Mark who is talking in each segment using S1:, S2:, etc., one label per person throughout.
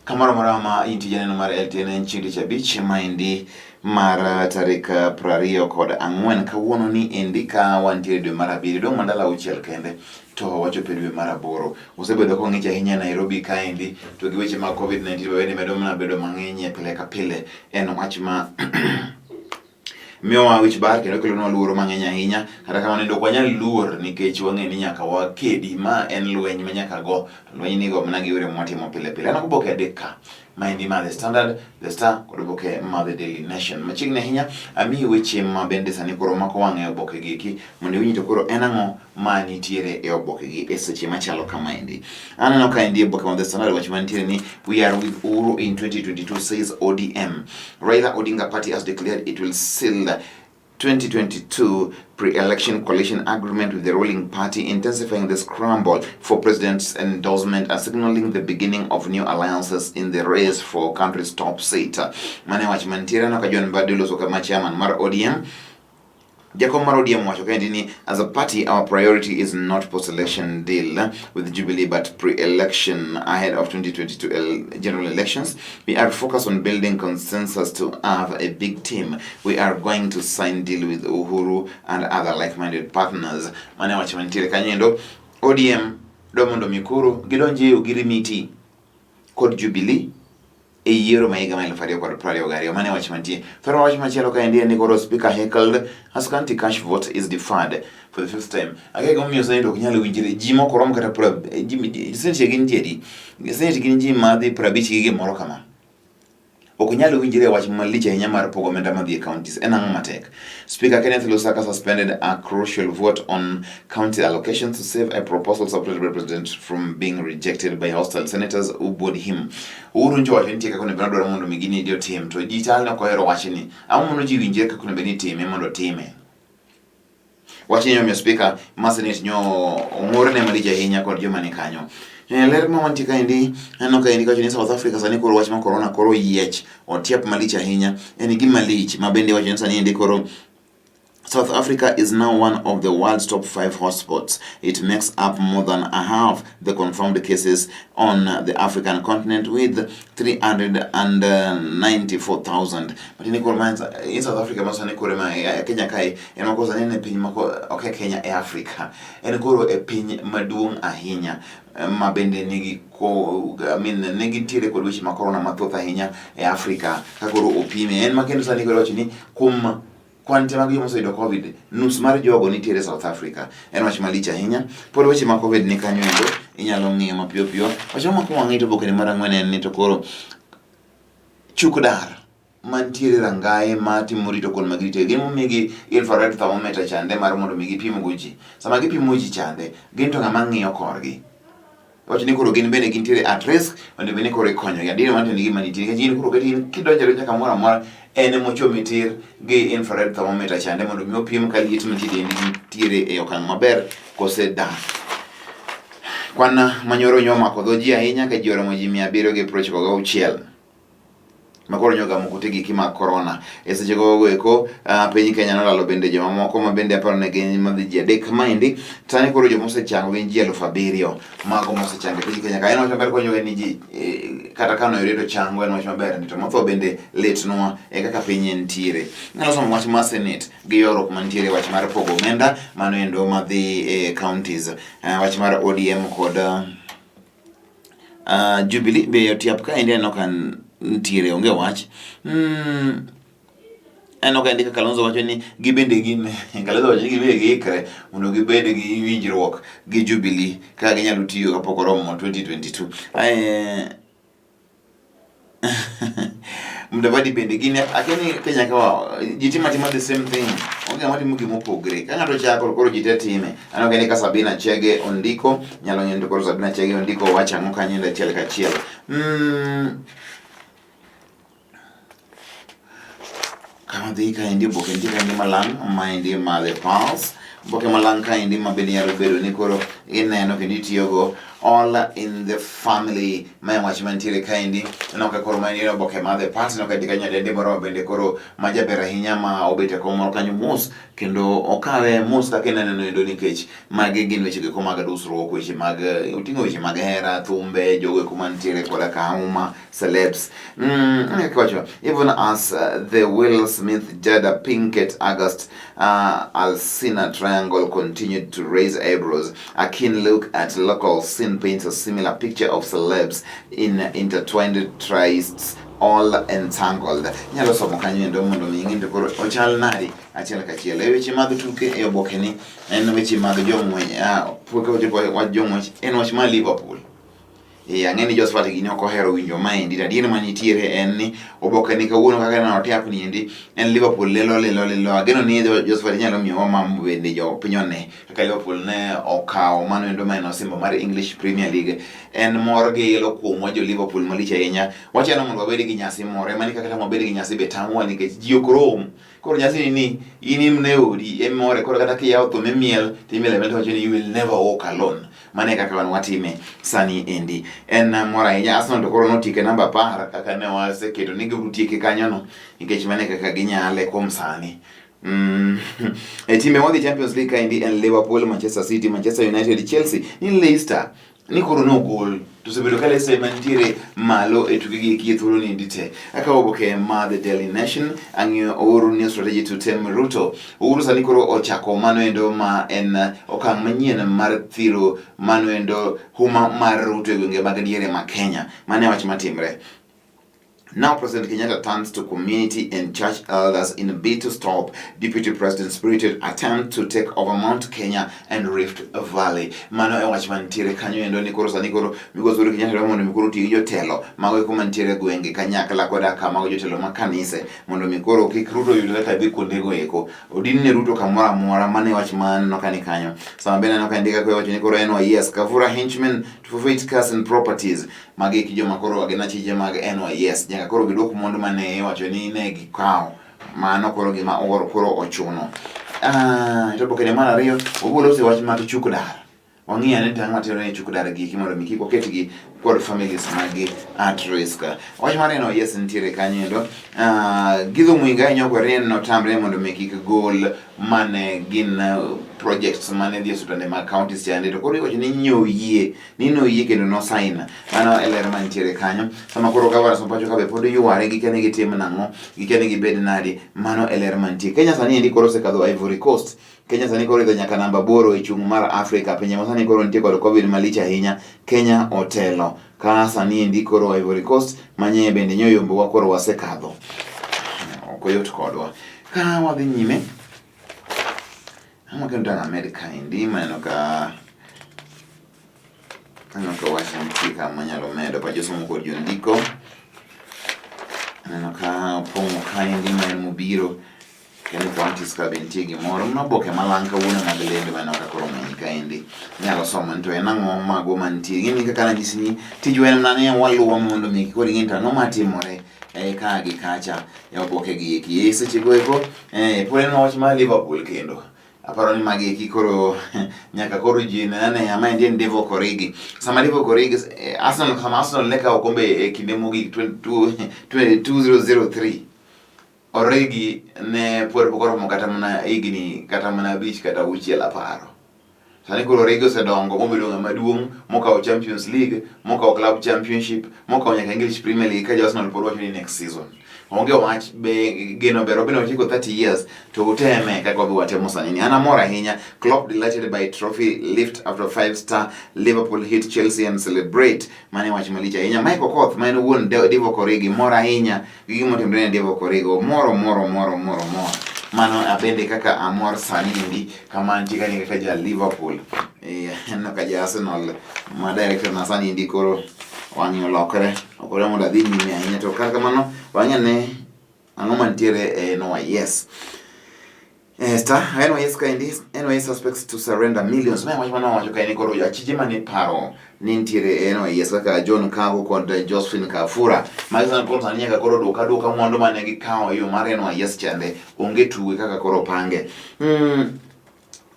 S1: Kamoro marama inti janeno mar LTN en chieng' tich abich maendi mar tarik 24 kawuono ni endi ka wantiere dwe mar abiriyo dong' mandalo 6 kende to wachopo dwe mar 8. Osebedo kong'ich ahinya e Nairobi kaendi to gi weche mag COVID-19 bende medo mana bedo mang'eny pile ka pile. En wach ma miyowa wich bar kendo kelonwa luoro mang'eny ahinya. Kata kamano ok wanyal luor nikech wang'e ni nyaka wakedi, ma en lweny ma nyaka go. Lweny nigo mana gi yore mwatimo pile pile. An oboke adek ka maendi ma The Standard, The Star kod oboke ma The Daily Nation. Machiegni ahinya amiyi weche ma bende sani koro mako wang'e e oboke gi eki mondo iwinj to koro en ang'o ma nitiere e oboke gi e seche machalo kamaendi. Aneno kaendi e oboke ma The Standard wach mantiere ni we are with Uhuru in 2022 says ODM. Raila Odinga party has declared it will seal 2022 pre-election coalition agreement with the ruling party, intensifying the scramble for president's endorsement and signaling the beginning of new alliances in the race for country's top seat. Mane wach mantiere no ka John Mbadi loso kama chairman mar ODM. Jacob mar ODM wacho kendi ni as a party our priority is not post-election deal with Jubilee but pre-election ahead of 2022 general elections. We are focused on building consensus to have a big team. We are going to sign deal with Uhuru and other like-minded partners. Mane wacho mantiere kanyendo ODM domondo mikuru gidonje ugirimiti kod Jubilee e yiero ma higa ma 2022. Mane wach mantie. Thoro wach machielo kaendi ni koro speaker heckled as county cash vote is deferred for the first time. Akego miyo sani ok nyalo winjire ji moko rom kata senti gin jedi. Senti gin ji madhi 50 gi gimoro kama. Ok nyalo winjire wach malich ahinya mar pogo omenda madhi e counties. En ang'o matek? Speaker Kenneth Lusaka suspended a crucial vote on county allocations to save a proposal supported by the president from being rejected by hostile senators who bowed him. Uhuru njo wacho nitie kaka onego dwaro mondo migini dio tim to ji chal no kohero wachni. Ang'o mondo ji winjire kaka onego ni time mondo time. Wachni nyo speaker masenate nyo ong'orne malich ahinya kod joma ni kanyo. Ler ma wantie kaendi aneno kaendi kacho ni South Africa sani koro wach ma corona koro yiech otiap malich ahinya. En gima lich ma bende wacho ni sani endi koro South Africa is now one of the world's top 5 hotspots. It makes up more than a half the confirmed cases on the African continent with 394,000. But in South Africa, masani kore ma Kenya kai en makosa nene piny mako okay Kenya e Africa. En koro e piny maduong' ahinya ma bende nigi nigi tiere kod weche ma corona mathoth ahinya e Africa ka koro opime. En makendo sani koro wacho ni kum kwante mag joma oseyudo COVID nus mar jogo nitiere South Africa. En wach malich ahinya. Pod weche mag COVID ni kanyo endo inyalo ng'iyo mapiyo piyo. Wach moko wang'i to bokene mar ang'wen en ni to koro chukdar mantiere rangae matimo rito kod magirite gin momigi infrared thermometer chande mar mondo migi pimo go ji. Sama gipimo ji chande gin to ng'ama ng'iyo korgi. Wach ni koro gin bende gintiere at risk mondo bende koro ikonyo ya dino manto nigi manitiere gin koro gin kidonjore nyaka moro amora en mochomitir gi infrared thermometer chande mondo mi opim ka liet mantiere e okang' maber kose da. Kwan manyoro nyomako dho ji ahinya ka ji oromo ji 796 makoro nyoga moko tegi kima corona e seche go eko piny Kenya nolalo bende joma moko ma bende aparo ne gin madhi ji adek maendi tani koro joma osechango gin ji 7,000 mago mosechango piny Kenya ka en wach maber konyo ni ji kata kano yudo chango en wach maber ni to motho bende letnwa e kaka piny nitiere. Nyalo somo wach mar Senate gi yorok mantiere wach mar pogo omenda mano endo madhi e counties wach mar ODM kod Jubilee be yotiap ka ende no kan ntiere onge wach. Eno ka ndika Kalonzo wacho ni gibende gin Kalonzo wacho ni gibende giikre mondo gibed gi winjruok gi Jubilee ka ginyalo tiyo kapok oromo 2022. Mudavadi bende gin akeni Kenya ka jitima the same thing. Onge matimo gimo pogre. Ka ng'ato chako koro jite time. Ano keni ka Sabina Chege ondiko nyalo nyendo koro Sabina Chege ondiko wacha ngo kanyenda achiel kachiel. Kama dhi kaendi boke ntie kaendi malang' maendi ma The Pulse. Boke malang' kaendi ma bende nyalo bedo ni koro ineno kendo itiyogo all in the family. Mae wach mantiere kaendi, no ka koro manie oboke mar The Part, no ka di kanyo dende moro bende koro majaber ahinya ma obet e kom moro kanyo mos, kendo okawe mos kaka ineno endo nikech magi gin weche go mag dusruok, weche mag oting'o weche mag hera, thumbe, jogo eko mantiere koda ka Auma, celebs. Even as the Will Smith Jada Pinkett August Alsina triangle continued to raise eyebrows, a keen look at local scene paints a similar picture of celebs in intertwined trysts, all entangled. Nyalo somo kanyo endo mondo mi ing'e koro ochal nadi achiel kachiel. E weche mag tuke e oboke ni en weche mag jong'wech, wach jong'wech en wach mar Liverpool. Ang'eni Josephat Gini ok ohero winjo maendi, adier manitiere en ni oboke ni kawuono kaka neno tiap ni endi en Liverpool lilo. Ageno ni Josephat nyalo miyowa mambo bende jo piny one kaka Liverpool ne okawo mano endo maen osimbo mar English Premier League. En mor gi ilo kuomwa jo Liverpool malich ahinya. Wachano mondo wabed gi nyasi moro, ema ni kaka wabed gi nyasi be tamwa nikech ji ok rom. Koro nyasi ni in imne odi emore, koro kata kiyawo thum imiel timiel to wacho ni you will never walk alone. Mane kaka wan watime sani endi. En mora ahinya. Arsenal to koro notieke namba 10 kaka ne waseketo ni gibiro tieke kanyono nikech mane kaka ginyale kuom sani. E time wadhi Champions League kaendi en Liverpool, Manchester City, Manchester United, Chelsea, ni Leicester ni koro no gol to sebedo ka Leicester mantiere malo e tuke gi thuolo ni ndite. Aka oboke ma The Daily Nation ang'io Uhuru new strategy to tame Ruto. Uhuru sani koro ochako mano endo ma en okang' manyien mar thiro mano endo huma mar Ruto e gwenge mag diere ma Kenya. Mane wach matimre. Now President Kenyatta turns to community and church elders in a bid to stop Deputy President's spirited attempt to take over Mount Kenya and Rift Valley. Mano e wach mantiere kanyo endo ni koro sani koro because Uhuru Kenyatta mondo mi koro tiyo jotelo mago eko mantiere gwenge kanyakla koda kamago jotelo ma kanise mondo mi koro kik Ruto yudre ka dhi kuondego eko. Odin ne Ruto kamoro amora, mane wach maneno kani kanyo. Sama bende neno ka ndika kwa wach ni koro NYS Kavura henchmen to forfeit cars and properties. Magi kijoma koro agena chije mag NYS nyaka koro giduok mondo mane wacho ni ne gikawo mano koro gima koro ochuno. To bokene mar ariyo ogolo se wach mag chuk dar. Wang'iya ni tang' matero ne chuk dar giki mondo mi kik oketgi kod families magi at risk. Wach mar NYS nitiere kanyo endo. Gidho Mwinga nyokore no tamre mondo mi kik gol mane gin projects mane dhi sutande mag counties chande to koro iwacho ni nyoyie kendo no sign mano eler mantiere kanyo. Sama koro gavana sompacho kabe pod yuare gikene gitim nang'o, gikene gibed nadi, mano eler mantie. Kenya sani endi koro osekadho Ivory Coast. Kenya sani koro idho nyaka namba 8 e chung' mar Africa. Pinje ma sani koro nitie kod Covid malich ahinya. Kenya otelo. Ka sani endi koro Ivory Coast manye bende nyoyombowa koro wasekadho. Ok oyot kodwa. Ka wadhi nyime amo kendo America endi maneno ka Washington tika manyalo medo pa josomo kod jondiko. Aneno ka pongo kaendi ma en mobiro kendo counties ka bentie gimoro maboke malang' kawuono mag lendo maneno ka koro ng'eny kaendi nyalo somo to en ang'o mago mantie. Gini kaka nanyisi ni tij wen nane waluwo mondo mi koro ing'e to ang'o matimore ka gi kacha e oboke gi eki seche go eko pod en wach mar Liverpool kendo aparo ni magi eki koro nyaka koro ji nene ama en Divock Origi. Sama Divock Origi Arsenal ne kawo kombe e kinde mogik 2003. Origi ne pod pok oromo kata mana higni kata mana 5 kata 6 aparo. Sani koro Origi osedongo mobedo ng'ama maduong', mokawo Champions League, mokawo Club Championship, mokawo nyaka English Premier League ka Arsenal pod wacho ni next season. Onge wach be geno bero bino chiko 30 years to uteme kaka wabi watemo sani ni. Ana mora ahinya. Klopp delighted by trophy lift after 5-star Liverpool hit Chelsea and celebrate. Mane wach malich ahinya. Michael Okoth mane wuon Divock Origi mora ahinya gi gima otimore ne Divock Origi. Moro. Mano abende kaka amor sani endi kama nitie kani kaka ja Liverpool. No ka ja Arsenal ma director na sani endi koro wang'i olokre. Okore mondo adhi nyime ahinya to kaka mano wang'e ne ang'o mantiere NYS. NYS kaendi, NYS suspects to surrender millions. Mae wach mano wacho kaendi koro achije mane paro ni nitiere NYS kaka John Kago kod Josephine Kafura. Magi sani koro sani nyaka koro duoka mwandu mane gikawo yo mar NYS chande onge tuge kaka koro pange.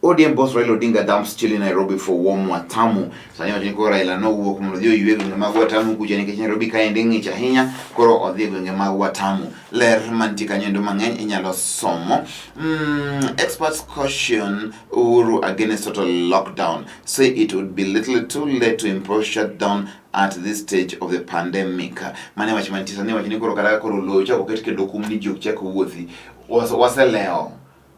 S1: ODM boss Raila Odinga dumps chili Nairobi for warm Watamu. Sani wachini koro Raila no uwo kumulodhio yuwe gwenge mag Watamu kuja nikech Nairobi kaendi ng'ich ahinya, koro odhi gwenge mag Watamu. Ler mantie kanyo endo mang'eny inyalo somo. Experts caution Uhuru against total lockdown. Say it would be little too late to impose shutdown at this stage of the pandemic. Mane wach mantie sani wachini koro kata koro locha oket kendo kumni jok chako wuothi. Waseleo.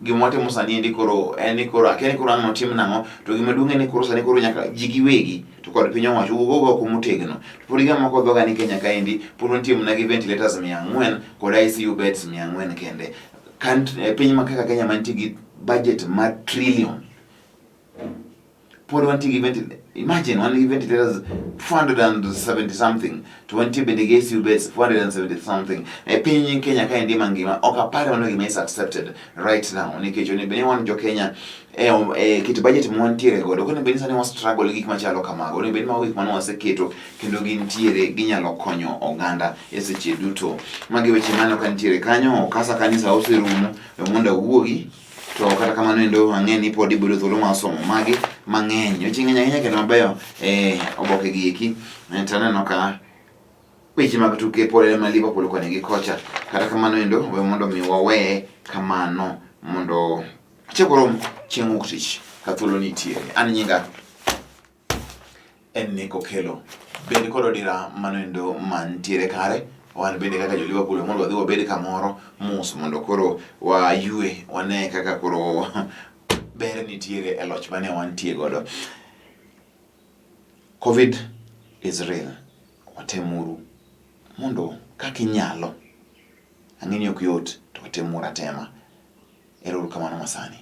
S1: Gimote musani endi koro eni koro akeni koro ang'o tim nang'o to gimaduong' ni koro sani koro nyaka ji giwegi to kod piny owacho wuogo kumotegno to pod gama moko dhoga ni Kenya kaendi pod nitie mana gi ventilators 400 kod ICU beds 400 kende piny ma kaka Kenya mantie gi budget ma trillion pod wantie gi imagine one event it has 470 something, 20 bendigesi beds 470 something. Piny Kenya kaendi mangima ok apare ono gima is accepted right now nikech oni beni wan jo Kenya kit budget montiere godo kone beni sani wan struggle gik machalo kamago oni beni mago gik mane waseketo kendo gintiere ginyalo konyo oganda e seche duto. Magi weche mane ok nitiere kanyo kasa kanisa oserumo mondo wuogi to kata kamano endo ang'eni pod ibedo thuolo mar somo magi mang'eny weche ng'eny ahinya kendo mabeyo oboke gi eki taneno ka weche mag tuke pod ma Liverpool kone gi kocha kata kamano endo we mondo mi wawe kamano mondo chekoro chieng' wuok tich ka thuolo nitiere. An nyinga en Nick Okelo bende kod dira mano endo mantiere kare wan bende kaka jo Liverpool mondo wadhi wabed kamoro mos mondo koro wayue wane kaka koro ber nitiere e loch mane wantie godo. Covid is real. Watemuru mondo kaka inyalo ang'eni ok yot to watemuru atema. Ero kamano masani.